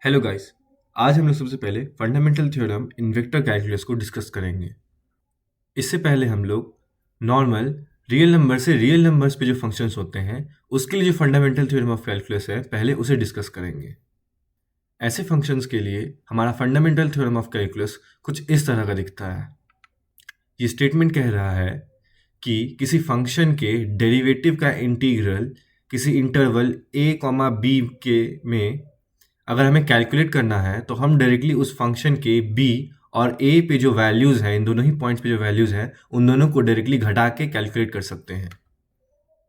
Hello guys. आज हम लोग सबसे पहले fundamental theorem in vector calculus को डिस्कस करेंगे। इससे पहले हम लोग नॉर्मल रियल नंबर से रियल नंबर्स पे जो फंक्शंस होते हैं उसके लिए जो फंडामेंटल थ्योरम ऑफ कैलकुलस है पहले उसे डिस्कस करेंगे। ऐसे फंक्शंस के लिए हमारा फंडामेंटल थ्योरम ऑफ कैलकुलस कुछ इस तरह का दिखता है। ये स्टेटमेंट कह रहा है कि किसी फंक्शन के डेरिवेटिव का इंटीग्रल किसी इंटरवल a, b के में अगर हमें कैलकुलेट करना है तो हम डायरेक्टली उस फंक्शन के b और a पे जो वैल्यूज़ हैं, इन दोनों ही पॉइंट्स पे जो वैल्यूज़ हैं उन दोनों को डायरेक्टली घटा के कैलकुलेट कर सकते हैं।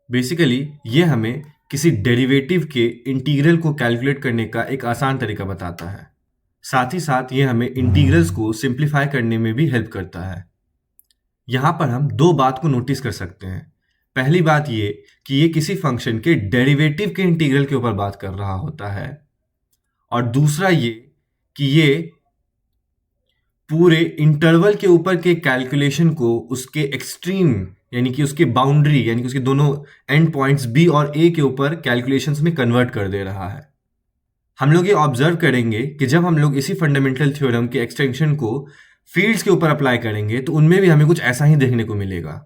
बेसिकली ये हमें किसी डेरिवेटिव के इंटीग्रल को कैलकुलेट करने का एक आसान तरीका बताता है। साथ ही साथ ये हमें इंटीग्रल्स को सिंप्लीफाई करने में भी हेल्प करता है। यहाँ पर हम दो बात को नोटिस कर सकते हैं। पहली बात ये कि ये किसी फंक्शन के डेरिवेटिव के इंटीग्रल के ऊपर बात कर रहा होता है, और दूसरा ये कि ये पूरे इंटरवल के ऊपर के कैलकुलेशन को उसके एक्सट्रीम यानी कि उसके बाउंड्री यानी कि उसके दोनों एंड पॉइंट्स बी और ए के ऊपर कैलकुलेशंस में कन्वर्ट कर दे रहा है। हम लोग ये ऑब्जर्व करेंगे कि जब हम लोग इसी फंडामेंटल थ्योरम के एक्सटेंशन को फील्ड्स के ऊपर अप्लाई करेंगे तो उनमें भी हमें कुछ ऐसा ही देखने को मिलेगा।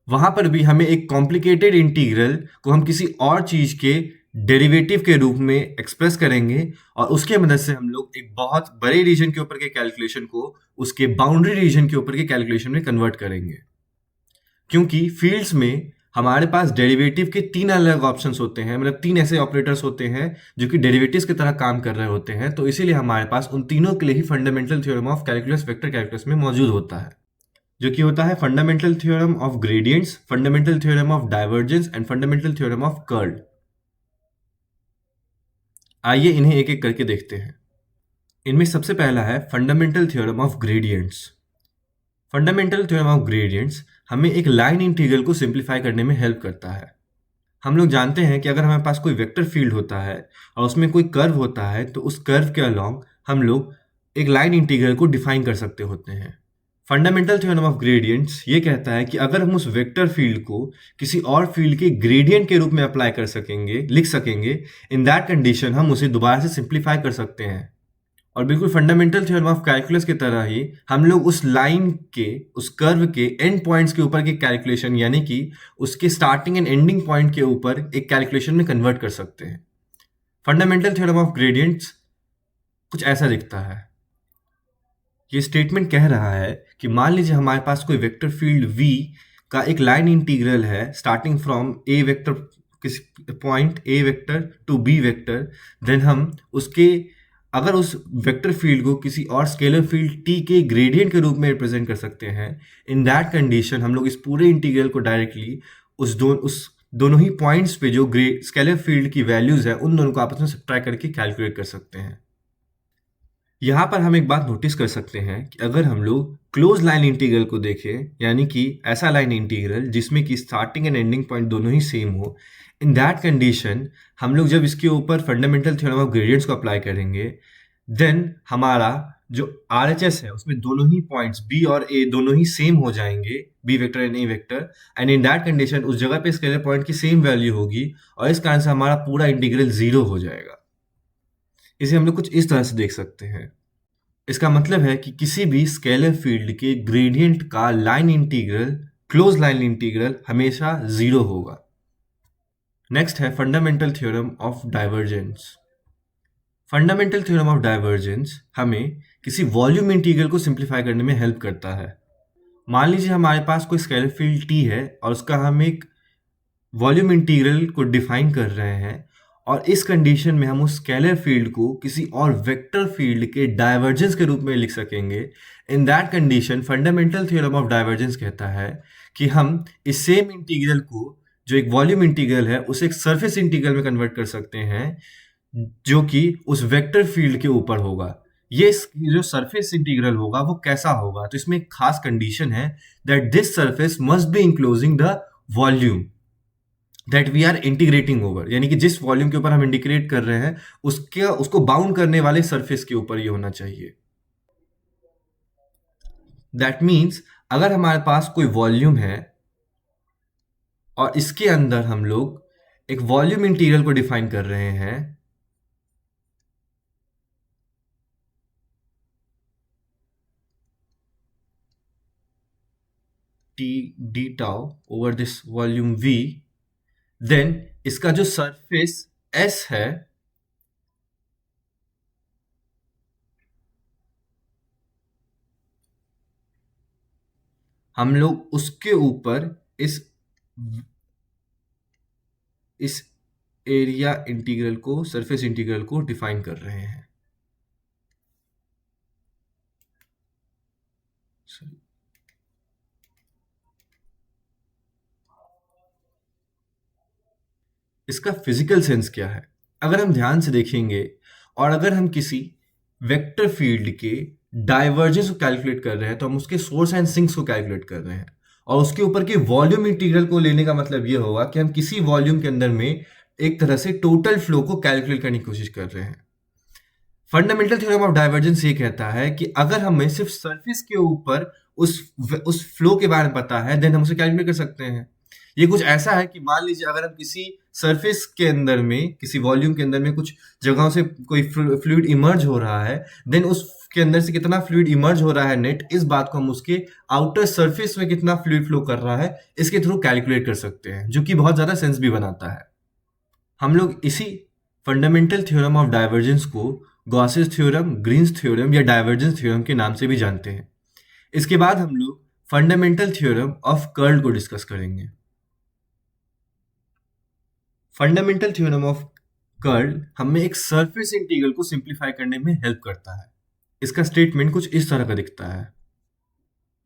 वहां पर भी हमें एक कॉम्प्लिकेटेड इंटीग्रल को हम किसी और चीज के डेरिवेटिव के रूप में एक्सप्रेस करेंगे और उसके मदद से हम लोग एक बहुत बड़े रीजन के ऊपर के कैलकुलेशन को उसके बाउंड्री रीजन के ऊपर के कैलकुलेशन में कन्वर्ट करेंगे। क्योंकि फील्ड्स में हमारे पास डेरिवेटिव के तीन अलग ऑप्शंस होते हैं, मतलब तीन ऐसे ऑपरेटर्स होते हैं जो कि डेरिवेटिव्स की तरह काम कर रहे होते हैं, तो इसीलिए हमारे पास उन तीनों के लिए ही fundamental theorem of calculus vector calculus में मौजूद होता है, जो कि होता है fundamental theorem of gradients, fundamental theorem of divergence and fundamental theorem of curl. आइए इन्हें एक एक करके देखते हैं। इनमें सबसे पहला है fundamental theorem of gradients. Fundamental theorem of gradients हमें एक लाइन इंटीग्रल को सिंप्लीफाई करने में हेल्प करता है। हम लोग जानते हैं कि अगर हमारे पास कोई वेक्टर फील्ड होता है और उसमें कोई कर्व होता है तो उस कर्व के अलोंग हम लोग एक लाइन इंटीग्रल को डिफाइन कर सकते होते हैं। फंडामेंटल थ्योरम ऑफ ग्रेडियंट्स ये कहता है कि अगर हम उस वेक्टर फील्ड को किसी और फील्ड के ग्रेडियंट के रूप में अप्लाई कर सकेंगे, लिख सकेंगे, इन दैट कंडीशन हम उसे दोबारा से सिंप्लीफाई कर सकते हैं। और बिल्कुल फंडामेंटल थ्योरम ऑफ कैलकुलस की तरह ही हम लोग उस लाइन के, उस कर्व के एंड पॉइंट्स के ऊपर के कैलकुलेशन यानी कि उसके स्टार्टिंग एंड एंडिंग पॉइंट के ऊपर एक कैलकुलेशन में कन्वर्ट कर सकते हैं। फंडामेंटल थ्योरम ऑफ ग्रेडियंट्स कुछ ऐसा दिखता है। ये स्टेटमेंट कह रहा है कि मान लीजिए हमारे पास कोई वेक्टर फील्ड v का एक लाइन इंटीग्रल है स्टार्टिंग फ्रॉम ए वेक्टर, किसी point A vector to B vector, then हम उसके अगर उस वेक्टर फील्ड को किसी और स्केलर फील्ड t के ग्रेडियंट के रूप में रिप्रेजेंट कर सकते हैं, इन दैट कंडीशन हम लोग इस पूरे इंटीग्रल को डायरेक्टली उस दोनों ही पॉइंट्स पे जो स्केलर फील्ड की वैल्यूज है उन दोनों को आपस में सब्ट्रैक्ट करके कैलकुलेट कर सकते हैं। यहाँ पर हम एक बात नोटिस कर सकते हैं कि अगर हम लोग क्लोज लाइन इंटीग्रल को देखें, यानी कि ऐसा लाइन इंटीग्रल जिसमें कि स्टार्टिंग एंड एंडिंग पॉइंट दोनों ही सेम हो, इन दैट कंडीशन हम लोग जब इसके ऊपर फंडामेंटल थ्योरम ऑफ ग्रेडियंट्स को अप्लाई करेंगे, देन हमारा जो RHS है उसमें दोनों ही पॉइंट्स B और A दोनों ही सेम हो जाएंगे, B vector and A vector, and in that condition उस जगह पे स्केलर पॉइंट की सेम वैल्यू होगी और इस कारण से हमारा पूरा इंटीग्रल 0 हो जाएगा। इसे हम लोग कुछ इस तरह से देख सकते हैं। इसका मतलब है कि किसी भी स्केलर फील्ड के ग्रेडियंट का line integral, close line integral हमेशा 0 होगा। नेक्स्ट है fundamental theorem of divergence. Fundamental theorem of divergence हमें किसी वॉल्यूम इंटीग्रल को सिंप्लीफाई करने में हेल्प करता है। मान लीजिए हमारे पास कोई स्केलर फील्ड t है और उसका हम एक वॉल्यूम इंटीग्रल को डिफाइन कर रहे हैं, और इस कंडीशन में हम उस स्केलर फील्ड को किसी और वेक्टर फील्ड के डाइवर्जेंस के रूप में लिख सकेंगे। इन that condition fundamental theorem of divergence कहता है कि हम इस सेम इंटीग्रल को, जो एक वॉल्यूम इंटीग्रल है, उसे एक सरफेस इंटीग्रल में कन्वर्ट कर सकते हैं जो कि उस वेक्टर फील्ड के ऊपर होगा। ये जो सरफेस इंटीग्रल होगा वो कैसा होगा, तो इसमें एक खास कंडीशन है that this surface must be enclosing the volume that we are integrating over, यानी कि जिस वॉल्यूम के ऊपर हम इंटीग्रेट कर रहे हैं उसको बाउंड करने वाले सरफेस के ऊपर ये होना चाहिए। दैट मीन्स अगर हमारे पास कोई वॉल्यूम है और इसके अंदर हम लोग एक वॉल्यूम इंटीग्रल को डिफाइन कर रहे हैं, t d tau over this volume V, then इसका जो सरफेस S है हम लोग उसके ऊपर इस एरिया इंटीग्रल को, सरफेस इंटीग्रल को डिफाइन कर रहे हैं। इसका फिजिकल सेंस क्या है? अगर हम ध्यान से देखेंगे और अगर हम किसी वेक्टर फील्ड के डाइवर्जेंस को कैलकुलेट कर रहे हैं तो हम उसके सोर्स एंड सिंक्स को कैलकुलेट कर रहे हैं, और उसके ऊपर के वॉल्यूम इंटीग्रल को लेने का मतलब ये होगा कि हम किसी वॉल्यूम के अंदर में एक तरह से टोटल फ्लो को कैलकुलेट करने की कोशिश कर रहे हैं। फंडामेंटल थ्योरम ऑफ डाइवर्जेंस ये कहता है कि अगर हमें सिर्फ सरफेस के ऊपर उस फ्लो के बारे में पता है, देन हम उसे कैलकुलेट कर सकते हैं। ये कुछ ऐसा है कि मान लीजिए अगर हम किसी सरफेस के अंदर में, किसी वॉल्यूम के अंदर में कुछ जगहों से कोई फ्लूइड इमर्ज हो रहा है, देन उसके अंदर से कितना फ्लूइड इमर्ज हो रहा है नेट, इस बात को हम उसके आउटर सरफेस में कितना फ्लूइड फ्लो कर रहा है इसके थ्रू कैलकुलेट कर सकते हैं, जो कि बहुत ज्यादा सेंस भी बनाता है। हम लोग इसी फंडामेंटल थ्योरम ऑफ डाइवर्जेंस को गॉसेस थ्योरम, ग्रीन्स थ्योरम या डाइवर्जेंस थ्योरम के नाम से भी जानते हैं। इसके बाद हम लोग फंडामेंटल थ्योरम ऑफ कर्ल को डिस्कस करेंगे। फंडामेंटल थ्योरम ऑफ कर्ल हमें एक सरफेस इंटीग्रल को सिंप्लीफाई करने में हेल्प करता है। इसका स्टेटमेंट कुछ इस तरह का दिखता है।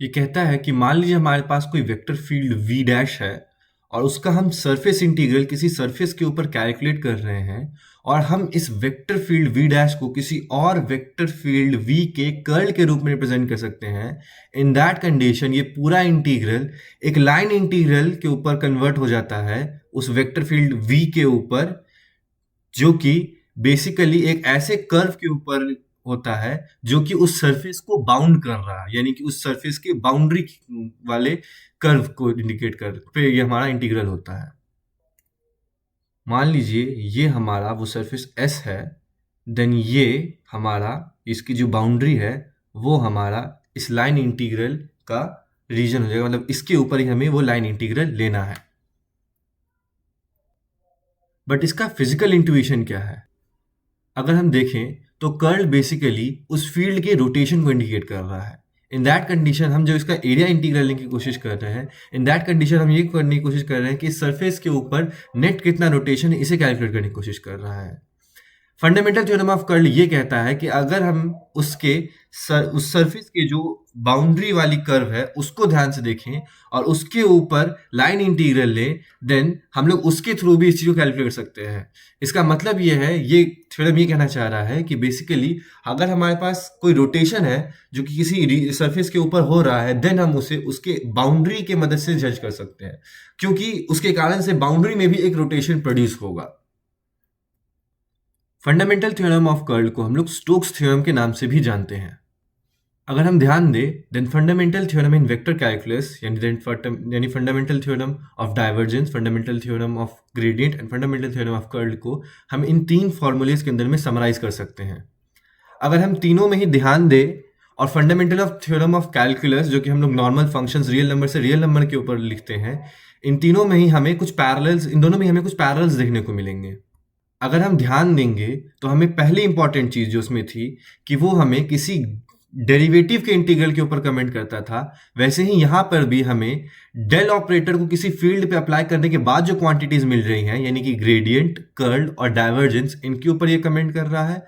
ये कहता है कि मान लीजिए हमारे पास कोई वेक्टर फील्ड v डैश है और उसका हम सरफेस इंटीग्रल किसी सरफेस के ऊपर कैलकुलेट कर रहे हैं, और हम इस वेक्टर फील्ड v डैश को किसी और वेक्टर फील्ड v के कर्ल के रूप में रिप्रेजेंट कर सकते हैं। इन दैट कंडीशन ये पूरा इंटीग्रल एक लाइन इंटीग्रल के ऊपर कन्वर्ट हो जाता है, उस वेक्टर फील्ड v के ऊपर, जो कि बेसिकली एक ऐसे कर्व के ऊपर होता है जो कि उस सरफेस को बाउंड कर रहा है, यानी कि उस सरफेस के बाउंड्री वाले कर्व को इंडिकेट कर पे ये हमारा इंटीग्रल होता है। मान लीजिए ये हमारा वो सरफेस S है, देन ये हमारा, इसकी जो बाउंड्री है वो हमारा इस लाइन इंटीग्रल का रीजन हो जाएगा, मतलब इसके ऊपर ही हमें वो लाइन इंटीग्रल लेना है। बट इसका फिजिकल इंट्यूशन क्या है? अगर हम देखें तो कर्ल बेसिकली उस फील्ड के रोटेशन को इंडिकेट कर रहा है। इन दैट कंडीशन हम जो इसका एरिया इंटीग्रल लेने की कोशिश कर रहे हैं, इन दैट कंडीशन हम ये करने की कोशिश कर रहे हैं कि सरफेस के ऊपर नेट कितना रोटेशन है इसे कैलकुलेट करने की कोशिश कर रहा है। फंडामेंटल थ्योरम ऑफ कर्ल ये कहता है कि अगर हम उस सरफेस के जो बाउंड्री वाली कर्व है उसको ध्यान से देखें और उसके ऊपर लाइन इंटीग्रल लें, देन हम लोग उसके थ्रू भी इस चीज को कैलकुलेट कर सकते हैं। इसका मतलब ये है, ये थ्योरम ये कहना चाह रहा है कि बेसिकली अगर हमारे पास कोई रोटेशन है जो कि किसी सरफेस के ऊपर हो रहा है, देन हम उसे उसके बाउंड्री के मदद से जज कर सकते हैं, क्योंकि उसके कारण से बाउंड्री में भी एक रोटेशन प्रोड्यूस होगा। फंडामेंटल थ्योरम ऑफ कर्ल को हम लोग स्टोक्स थ्योरम के नाम से भी जानते हैं। अगर हम ध्यान दें, then fundamental theorem in vector calculus यानी fundamental theorem of divergence, fundamental theorem of gradient and fundamental theorem of curl को हम इन 3 फॉर्मूलेज के अंदर में समराइज कर सकते हैं। अगर हम तीनों में ही ध्यान दें और fundamental of theorem of calculus, जो कि हम लोग नॉर्मल फंक्शंस रियल नंबर से रियल नंबर के ऊपर लिखते हैं, इन तीनों में ही हमें कुछ पैरेलल्स, इन दोनों में हमें कुछ पैरेलल्स देखने को मिलेंगे। अगर हम ध्यान देंगे तो हमें पहली इंपॉर्टेंट चीज जो उसमें थी कि वो हमें किसी डेरिवेटिव के इंटीग्रल के ऊपर कमेंट करता था, वैसे ही यहाँ पर भी हमें डेल ऑपरेटर को किसी फील्ड पे अप्लाई करने के बाद जो क्वांटिटीज मिल रही हैं, यानी कि ग्रेडियंट, कर्ल और डाइवर्जेंस, इनके ऊपर ये कमेंट कर रहा है।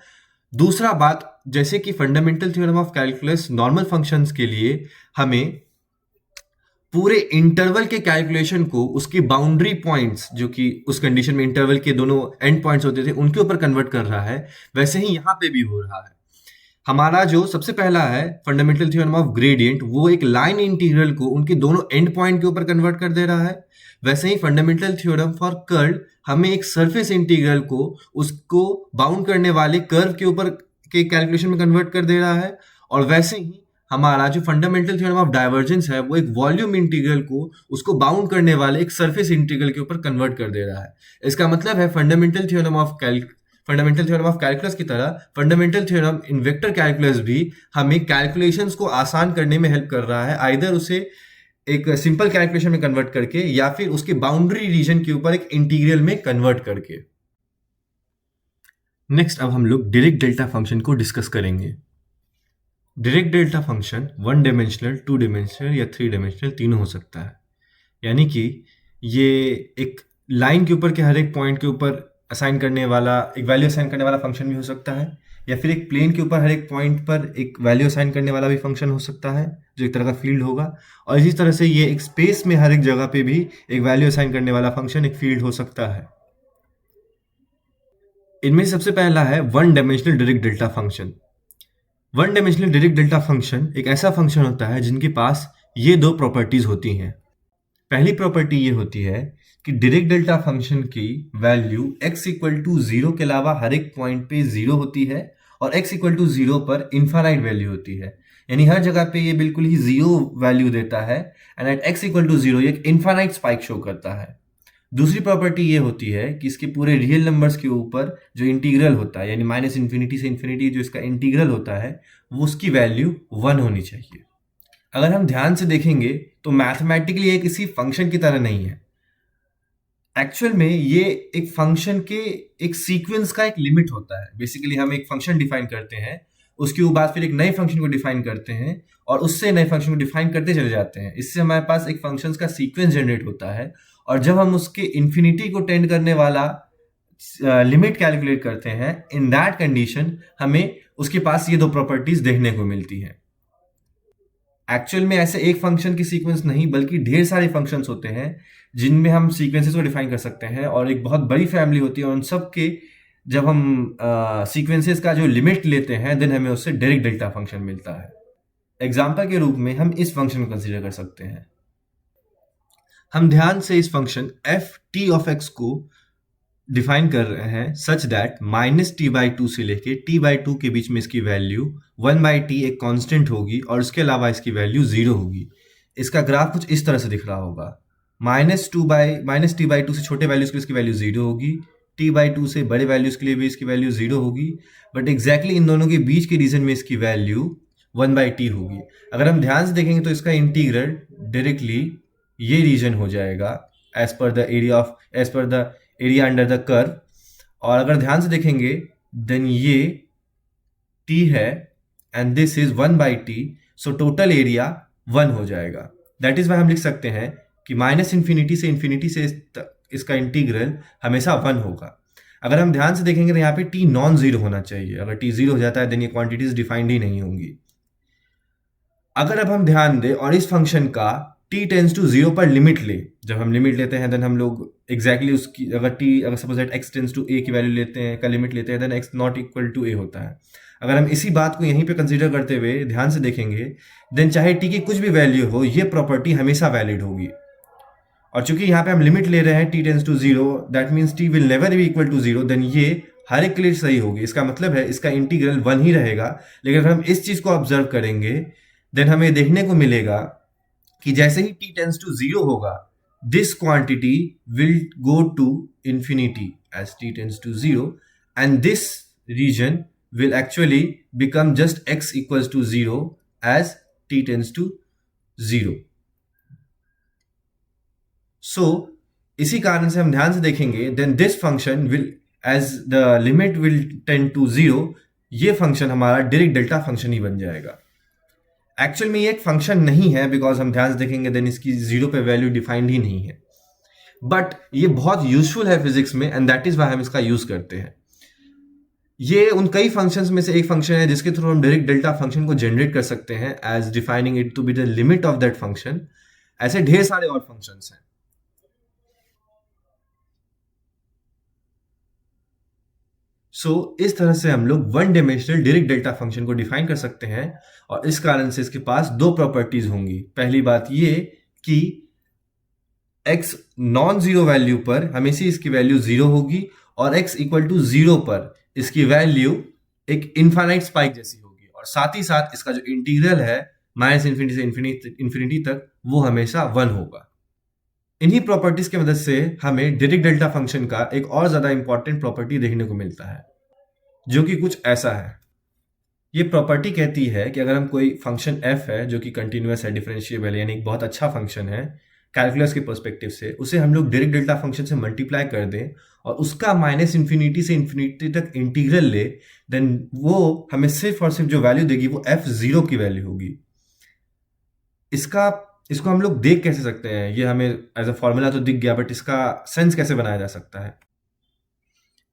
दूसरा बात, जैसे कि fundamental theorem of calculus normal functions के लिए हमें पूरे इंटरवल के कैलकुलेशन को उसकी बाउंड्री पॉइंट्स, जो कि उस कंडीशन में इंटरवल के दोनों एंड पॉइंट्स होते थे, उनके ऊपर कन्वर्ट कर रहा है, वैसे ही यहाँ पे भी हो रहा है। हमारा जो सबसे पहला है फंडामेंटल थ्योरम ऑफ ग्रेडियंट, वो एक लाइन इंटीग्रल को उनके दोनों एंड पॉइंट के ऊपर कन्वर्ट कर दे रहा है। वैसे ही फंडामेंटल थ्योरम फॉर कर्ल हमें एक सरफेस इंटीग्रल को उसको बाउंड करने वाले कर्व के ऊपर के कैलकुलेशन में कन्वर्ट कर दे रहा है। और वैसे ही हमारा जो फंडामेंटल थ्योरम ऑफ डाइवर्जेंस है, वो एक वॉल्यूम इंटीग्रल को उसको बाउंड करने वाले एक सरफेस इंटीग्रल के ऊपर कन्वर्ट कर दे रहा है। इसका मतलब है फंडामेंटल थ्योरम ऑफ कैलकुलस की तरह fundamental theorem in vector calculus भी हमें कैलकुलेशंस को आसान करने में हेल्प कर रहा है। आइदर उसे एक सिंपल कैलकुलेशन में कन्वर्ट करके या फिर उसके बाउंड्री रीजन के ऊपर एक इंटीग्रल में कन्वर्ट करके। नेक्स्ट अब हम लोग डायरेक्ट डेल्टा फंक्शन को डिस्कस करेंगे। Direct delta function 1 dimensional, 2 dimensional या 3 डायमेंशनल तीनों हो सकता है। यानी कि ये एक लाइन के ऊपर के हर एक पॉइंट के ऊपर असाइन करने वाला, एक वैल्यू असाइन करने वाला फंक्शन भी हो सकता है, या फिर एक प्लेन के ऊपर हर एक पॉइंट पर एक वैल्यू असाइन करने वाला भी फंक्शन हो सकता है जो एक तरह का फील्ड होगा। और इसी तरह से ये एक स्पेस में हर एक जगह पे भी एक वैल्यू असाइन करने वाला फंक्शन एक फील्ड हो सकता है। इनमें से सबसे पहला है 1 dimensional Dirac delta function. 1 dimensional Dirac delta function एक ऐसा फंक्शन होता है जिनके पास ये दो प्रॉपर्टीज होती हैं। पहली प्रॉपर्टी ये होती है कि डायरेक्ट डेल्टा फंक्शन की वैल्यू x इक्वल टू 0 के अलावा हर एक पॉइंट पे 0 होती है और x इक्वल टू 0 पर इनफाइनाइट वैल्यू होती है। यानी हर जगह पे ये बिल्कुल ही 0 वैल्यू देता है and at x equal to 0 ये एक इनफाइनाइट स्पाइक शो करता है। दूसरी प्रॉपर्टी ये होती है कि इसके पूरे रियल नंबर्स के ऊपर जो इंटीग्रल होता है, यानी माइनस इन्फिनिटी से इन्फिनिटी जो इसका इंटीग्रल होता है, वो उसकी वैल्यू 1 होनी चाहिए। अगर हम ध्यान से देखेंगे तो मैथमेटिकली ये किसी फंक्शन की तरह नहीं है। एक्चुअल में ये एक फंक्शन के एक सीक्वेंस का एक लिमिट होता है। बेसिकली हम एक फंक्शन डिफाइन करते हैं, उसके बाद फिर एक नए फंक्शन को डिफाइन करते हैं और उससे नए फंक्शन को डिफाइन करते चले जाते हैं। इससे हमारे पास एक फंक्शंस का सीक्वेंस जनरेट होता है और जब हम उसके इन्फिनिटी को टेंड करने वाला लिमिट कैलकुलेट करते हैं, इन दैट कंडीशन हमें उसके पास ये दो प्रॉपर्टीज देखने को मिलती है। एक्चुअल में ऐसे एक फंक्शन की सीक्वेंस नहीं बल्कि ढेर सारे फंक्शंस होते हैं जिनमें हम सीक्वेंसेस को डिफाइन कर सकते हैं और एक बहुत बड़ी फैमिली होती है। और उन सब के जब हम सीक्वेंसेस का जो लिमिट लेते हैं देन हमें उससे डायरेक्ट डेल्टा फंक्शन मिलता है। एग्जाम्पल के रूप में हम इस फंक्शन को कंसीडर कर सकते हैं। हम ध्यान से इस function F T of x को डिफाइन कर रहे हैं such that minus T by two से लेके टी बाई टू के बीच में इसकी वैल्यू 1 बाई टी एक कांस्टेंट होगी और उसके अलावा इसकी वैल्यू 0 होगी। इसका ग्राफ कुछ इस तरह से दिख रहा होगा। माइनस टी बाई टू से छोटे वैल्यूज के लिए इसकी वैल्यू 0 होगी, टी बाई टू से बड़े वैल्यूज के लिए भी इसकी वैल्यू 0 होगी, बट एग्जैक्टली इन दोनों के बीच के रीजन में इसकी वैल्यू 1 बाई टी होगी। अगर हम ध्यान से देखेंगे तो इसका इंटीग्रल डायरेक्टली ये रीजन हो जाएगा एज पर the area under the curve. और अगर ध्यान से देखेंगे देन ये t है and this is 1 by t, so total area 1 हो जाएगा। दैट इज वाई हम लिख सकते हैं कि माइनस इन्फिनिटी से इसका इंटीग्रल हमेशा 1 होगा। अगर हम ध्यान से देखेंगे तो यहाँ पे t नॉन जीरो होना चाहिए। अगर t 0 हो जाता है देन ये क्वांटिटीज डिफाइंड ही नहीं होंगी। अगर अब हम ध्यान दें और इस फंक्शन का t टेंस टू 0 पर लिमिट ले, जब हम लिमिट लेते हैं देन हम लोग एग्जैक्टली उसकी अगर suppose that x tends to a की वैल्यू लेते हैं, का लिमिट लेते हैं, then x not equal to a होता है। अगर हम इसी बात को यहीं पे कंसीडर करते हुए ध्यान से देखेंगे देन चाहे t की कुछ भी वैल्यू हो ये प्रॉपर्टी हमेशा वैलिड होगी। और चूंकि यहाँ पे हम लिमिट ले रहे हैं t tends to 0, that means t will never be equal to 0, then ये हर एक के लिए सही होगी। इसका मतलब है इसका इंटीग्रल 1 ही रहेगा। लेकिन अगर हम इस चीज को ऑब्जर्व करेंगे देन हमें देखने को मिलेगा कि जैसे ही t टेंस टू 0 होगा this quantity will go to infinity as t tends to 0 and this region will actually become just x equals to 0 as t tends to 0. So इसी कारण से हम ध्यान से देखेंगे then this function will as the limit will tend to 0, ये function हमारा direct delta function ही बन जाएगा। एक्चुअल में ये एक फंक्शन नहीं है बिकॉज हम ध्यान से देखेंगे देन इसकी 0 पे वैल्यू डिफाइंड ही नहीं है, बट ये बहुत यूजफुल है फिजिक्स में एंड दैट इज वाई हम इसका यूज करते हैं। ये उन कई फंक्शंस में से एक फंक्शन है जिसके थ्रू हम डायरेक्ट डेल्टा फंक्शन को जनरेट कर सकते हैं as defining it to be the limit of that function. ऐसे ढेर सारे और फंक्शंस हैं। सो इस तरह से हम लोग 1 डायमेंशनल डायरेक्ट डेल्टा फंक्शन को डिफाइन कर सकते हैं और इस कारण से इसके पास दो प्रॉपर्टीज होंगी। पहली बात ये कि x नॉन जीरो वैल्यू पर हमेशा इसकी वैल्यू 0 होगी और x इक्वल टू 0 पर इसकी वैल्यू एक इनफाइनाइट स्पाइक जैसी होगी और साथ ही साथ इसका जो इंटीग्रल है माइनस इन्फिनिटी से इन्फिनिटी तक वो हमेशा 1 होगा। इन्हीं प्रॉपर्टीज की मदद से हमें डायरेक्ट डेल्टा फंक्शन का एक और ज्यादा इंपॉर्टेंट प्रॉपर्टी देखने को मिलता है जो कि कुछ ऐसा है। ये प्रॉपर्टी कहती है कि अगर हम कोई फंक्शन f है जो कि कंटिन्यूअस है, डिफरेंशिएबल है, यानी एक बहुत अच्छा फंक्शन है कैलकुलस के पर्सपेक्टिव से, उसे हम लोग डायरेक्ट डेल्टा फंक्शन से मल्टीप्लाई कर दें और उसका माइनस इन्फिनिटी से इन्फिनिटी तक इंटीग्रल ले, देन वो हमें सिर्फ और सिर्फ जो वैल्यू देगी वो f0 की वैल्यू होगी। इसका इसको हम लोग देख कैसे सकते हैं? ये हमें एज अ फॉर्मूला तो दिख गया, बट इसका सेंस कैसे बनाया जा सकता है?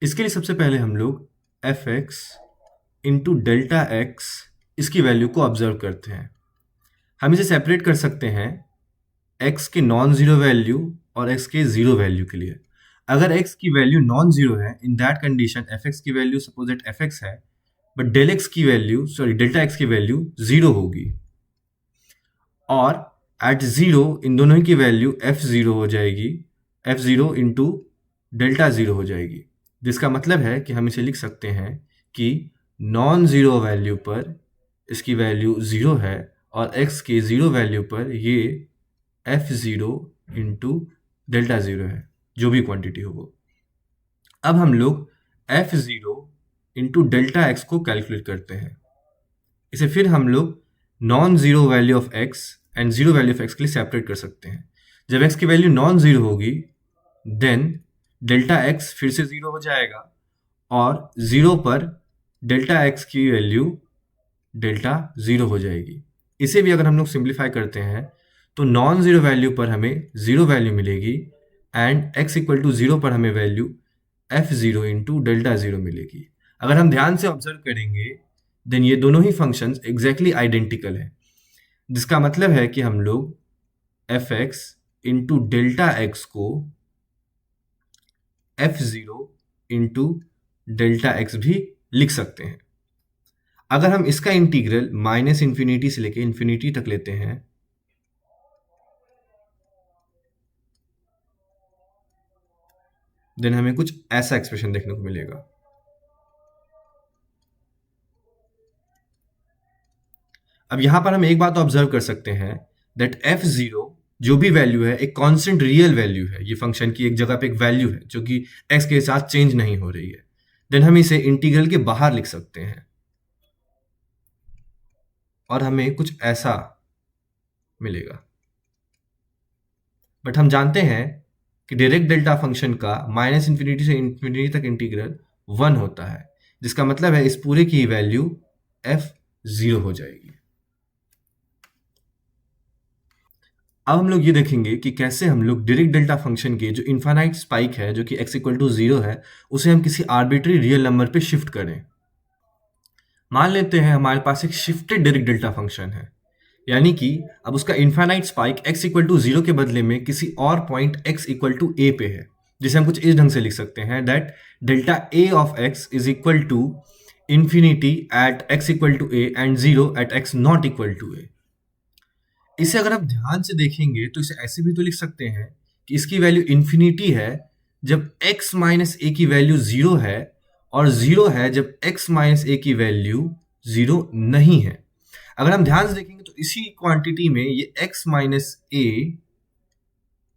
इसके लिए सबसे पहले हम लोग F x into delta x इसकी वैल्यू को ऑब्जर्व करते हैं। हम इसे सेपरेट कर सकते हैं x के नॉन जीरो वैल्यू और x के जीरो वैल्यू के लिए। अगर x की वैल्यू नॉन जीरो है, in that condition f x की value suppose that f x है, बट डेल्टा एक्स की वैल्यू जीरो होगी, और एट जीरो इन दोनों की वैल्यू f0 हो जाएगी, f0 इंटू डेल्टा जीरो हो जाएगी, जिसका मतलब है कि हम इसे लिख सकते हैं कि नॉन जीरो वैल्यू पर इसकी वैल्यू जीरो है और x के जीरो वैल्यू पर ये f0 इंटू डेल्टा जीरो है, जो भी क्वांटिटी हो वो। अब हम लोग f0 इंटू डेल्टा एक्स को कैलकुलेट करते हैं। इसे फिर हम लोग non zero value of x and zero value of x के लिए सेपरेट कर सकते हैं। जब x की वैल्यू नॉन जीरो होगी, देन डेल्टा x फिर से जीरो हो जाएगा और जीरो पर डेल्टा x की वैल्यू डेल्टा जीरो हो जाएगी। इसे भी अगर हम लोग सिंप्लीफाई करते हैं तो नॉन जीरो वैल्यू पर हमें जीरो वैल्यू मिलेगी and x equal to zero पर हमें value f0 into delta zero मिलेगी। अगर हम ध्यान से ऑब्जर्व करेंगे, देन ये दोनों ही फंक्शंस एग्जैक्टली आइडेंटिकल हैं, जिसका मतलब है कि हम लोग F x into delta x को f0 इंटू डेल्टा एक्स भी लिख सकते हैं। अगर हम इसका इंटीग्रल माइनस इन्फिनिटी से लेके इन्फिनिटी तक लेते हैं, देन हमें कुछ ऐसा एक्सप्रेशन देखने को मिलेगा। अब यहां पर हम एक बात ऑब्जर्व कर सकते हैं दैट f0 जो भी वैल्यू है एक कांस्टेंट रियल वैल्यू है, ये फंक्शन की एक जगह पे एक वैल्यू है जो कि x के साथ चेंज नहीं हो रही है। देन हम इसे इंटीग्रल के बाहर लिख सकते हैं और हमें कुछ ऐसा मिलेगा। बट हम जानते हैं कि डायरेक्ट डेल्टा फंक्शन का माइनस इन्फिनिटी से इन्फिनिटी तक इंटीग्रल 1 होता है, जिसका मतलब है इस पूरे की वैल्यू f0 हो जाएगी। अब हम लोग ये देखेंगे कि कैसे हम लोग डायरेक्ट डेल्टा फंक्शन के जो इनफाइनाइट स्पाइक है जो कि x इक्वल टू जीरो है, उसे हम किसी आर्बिट्री रियल नंबर पे शिफ्ट करें। मान लेते हैं हमारे पास एक शिफ्टेड डायरेक्ट डेल्टा फंक्शन है, यानी कि अब उसका infinite spike x equal to zero के बदले में किसी और point x equal to a पे है, जिसे हम कुछ इस ढंग से लिख सकते हैं that delta a of x is equal to infinity at x equal to a and zero at x not equal to a। इसे अगर आप ध्यान से देखेंगे तो इसे ऐसे भी तो लिख सकते हैं कि इसकी वैल्यू इंफिनिटी है जब x माइनस ए की वैल्यू जीरो है, और जीरो है जब x माइनस ए की वैल्यू जीरो नहीं है। अगर हम ध्यान से देखेंगे तो इसी क्वांटिटी में ये x माइनस ए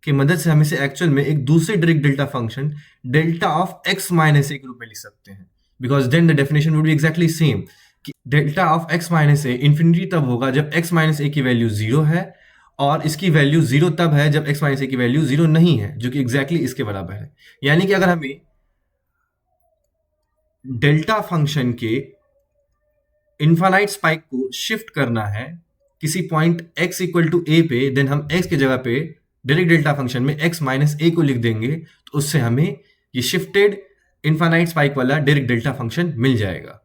की मदद से हम इसे एक्चुअल में एक दूसरे Dirac delta function delta of x minus a के रूप में लिख सकते हैं, because then the definition would be exactly same कि delta of x minus a infinity तब होगा जब x माइनस ए की वैल्यू जीरो है, और इसकी वैल्यू जीरो तब है जब x माइनस ए की वैल्यू जीरो नहीं है, जो कि एग्जैक्टली इसके बराबर है। यानी कि अगर हमें डेल्टा फंक्शन के इनफाइनाइट स्पाइक को शिफ्ट करना है किसी point x equal to a पे, देन हम x की जगह पे डायरेक्ट डेल्टा फंक्शन में x माइनस ए को लिख देंगे, तो उससे हमें ये शिफ्टेड इनफाइनाइट स्पाइक वाला डायरेक्ट डेल्टा फंक्शन मिल जाएगा।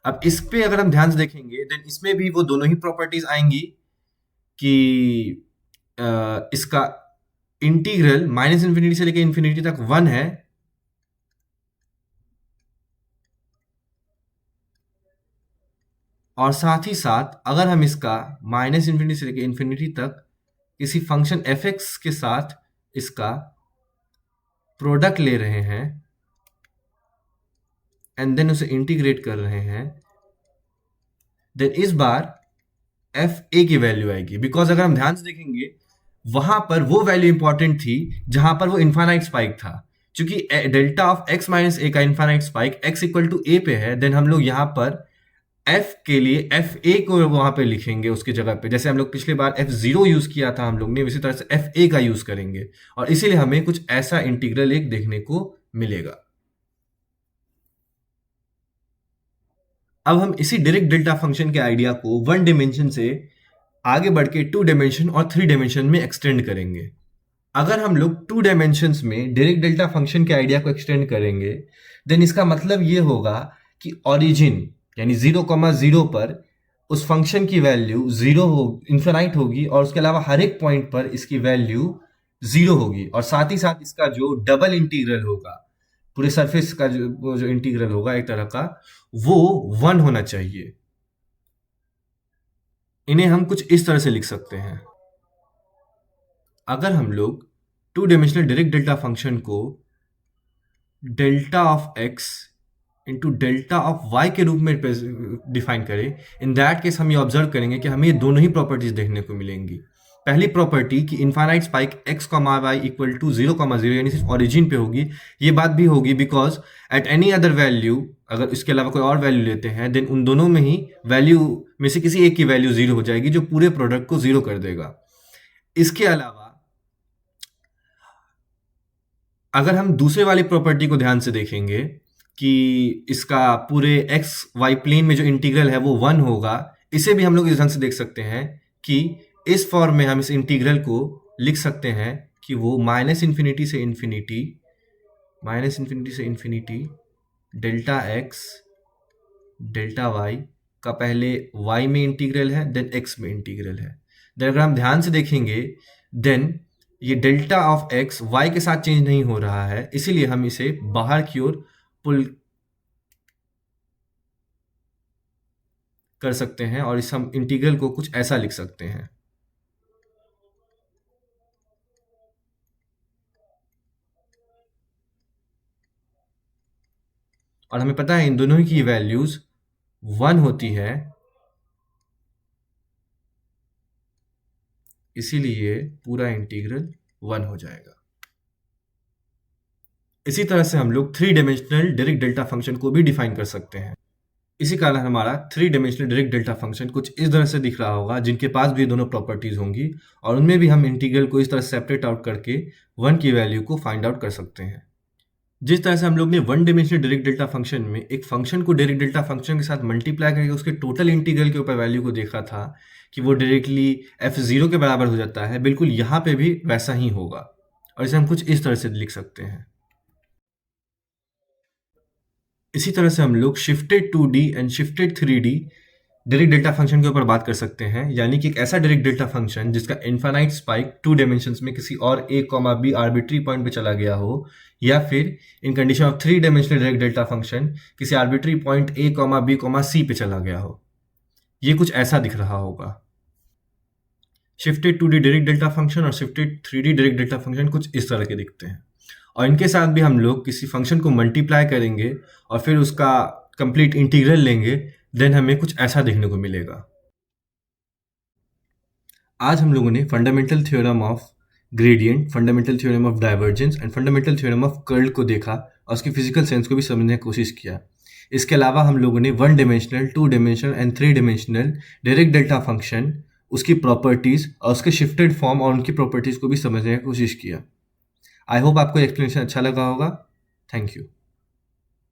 अब इस पे अगर हम ध्यान से देखेंगे, देन इसमें भी वो दोनों ही प्रॉपर्टीज आएंगी कि इसका इंटीग्रल माइनस इन्फिनिटी से लेकर इन्फिनिटी तक 1 है, और साथ ही साथ अगर हम इसका माइनस इन्फिनिटी से लेकर इन्फिनिटी तक किसी फंक्शन एफ एक्स के साथ इसका प्रोडक्ट ले रहे हैं एंड देन उसे इंटीग्रेट कर रहे हैं, देन इस बार एफ ए की वैल्यू आएगी। बिकॉज अगर हम ध्यान से देखेंगे वहां पर वो वैल्यू इंपॉर्टेंट थी जहां पर वो इनफाइनाइट स्पाइक था। चूंकि delta of x minus a का infinite spike x equal to a पे है, देन हम लोग यहां पर एफ के लिए एफ ए को वहां पे लिखेंगे उसकी जगह पे, जैसे हम लोग पिछली बार एफ जीरो यूज किया था हम लोग ने, उसी तरह से एफ ए का यूज करेंगे और इसीलिए हमें कुछ ऐसा इंटीग्रल एक देखने को मिलेगा। अब हम इसी डायरेक्ट डेल्टा फंक्शन के आइडिया को वन डायमेंशन से आगे बढ़ के टू डायमेंशन और थ्री डायमेंशन में एक्सटेंड करेंगे। अगर हम लोग टू डायमेंशंस में डायरेक्ट डेल्टा फंक्शन के आइडिया को एक्सटेंड करेंगे, देन इसका मतलब ये होगा कि ओरिजिन यानी 0,0 पर उस फंक्शन की वैल्यू जीरो हो इन्फिनाइट होगी और उसके अलावा हर एक पॉइंट पर इसकी वैल्यू जीरो होगी और साथ ही साथ इसका जो डबल इंटीग्रल होगा, पूरे सरफेस का जो इंटीग्रल होगा एक तरह का, वो 1 होना चाहिए। इन्हें हम कुछ इस तरह से लिख सकते हैं। अगर हम लोग two dimensional Dirac delta function को delta of x into delta of y के रूप में डिफाइन करें, इन दैट केस हम ये ऑब्जर्व करेंगे कि हमें ये दोनों ही प्रॉपर्टीज देखने को मिलेंगी। पहली प्रॉपर्टी कि infinite spike x comma y equal to 0,0 यानी सिर्फ ओरिजिन पे होगी, ये बात भी होगी because at any other value, अगर इसके अलावा कोई और वैल्यू लेते हैं देन उन दोनों में ही वैल्यू में से किसी एक की वैल्यू जीरो हो जाएगी जो पूरे प्रोडक्ट को जीरो कर देगा। इसके अलावा अगर हम दूसरे वाली प्रॉपर्टी को ध्यान से देखेंगे कि इसका पूरे एक्स वाई प्लेन में जो इंटीग्रल है वो 1 होगा, इसे भी हम लोग इस ढंग से देख सकते हैं कि इस फॉर्म में हम इस इंटीग्रल को लिख सकते हैं कि वो माइनस इन्फिनिटी से infinity delta x delta y का पहले y में इंटीग्रल है देन x में इंटीग्रल है। देन अगर हम ध्यान से देखेंगे देन ये डेल्टा ऑफ x y के साथ चेंज नहीं हो रहा है, इसीलिए हम इसे बाहर की ओर पुल कर सकते हैं और इस हम इंटीग्रल को कुछ ऐसा लिख सकते हैं। और हमें पता है इन दोनों की वैल्यूज 1 होती है, इसीलिए पूरा इंटीग्रल 1 हो जाएगा। इसी तरह से हम लोग three dimensional Dirac delta function को भी डिफाइन कर सकते हैं। इसी कारण हमारा three dimensional Dirac delta function कुछ इस तरह से दिख रहा होगा, जिनके पास भी दोनों प्रॉपर्टीज होंगी और उनमें भी हम इंटीग्रल को इस तरह सेपरेट आउट करके 1 की वैल्यू को फाइंड आउट कर सकते हैं। जिस तरह से हम लोग ने one dimensional Dirac delta function में एक फंक्शन को डायरेक्ट डेल्टा फंक्शन के साथ मल्टीप्लाई करके उसके टोटल इंटीग्रल के ऊपर वैल्यू को देखा था कि वो डायरेक्टली f0 के बराबर हो जाता है, बिल्कुल यहाँ पे भी वैसा ही होगा और इसे हम कुछ इस तरह से लिख सकते हैं। इसी तरह से हम लोग shifted 2D and shifted 3D Dirac delta function के ऊपर बात कर सकते हैं, यानी कि एक ऐसा डायरेक्ट डेल्टा फंक्शन जिसका इनफाइनाइट स्पाइक टू डायमेंशंस में किसी और a, b आर्बिट्री पॉइंट पे चला गया हो, या फिर in condition of three dimensional Dirac delta function किसी arbitrary point a, b, c पे चला गया हो। ये कुछ ऐसा दिख रहा होगा। Shifted 2D Dirac delta function और shifted 3D Dirac delta function कुछ इस तरह के दिखते हैं और इनके साथ भी हम लोग किसी फंक्शन को मल्टीप्लाई करेंगे और फिर उसका कंप्लीट इंटीग्रल लेंगे, देन हमें कुछ ऐसा देखने को मिलेगा। आज हम लोगों ने fundamental theorem of gradient, fundamental theorem of divergence and fundamental theorem of curl को देखा और उसकी फिजिकल सेंस को भी समझने की कोशिश किया। इसके अलावा हम लोगों ने one dimensional, two dimensional and three dimensional Dirac delta function, उसकी प्रॉपर्टीज और उसके शिफ्टेड फॉर्म और उनकी प्रॉपर्टीज को भी समझने की कोशिश किया। आई होप आपको एक्सप्लेनेशन अच्छा लगा होगा। Thank you.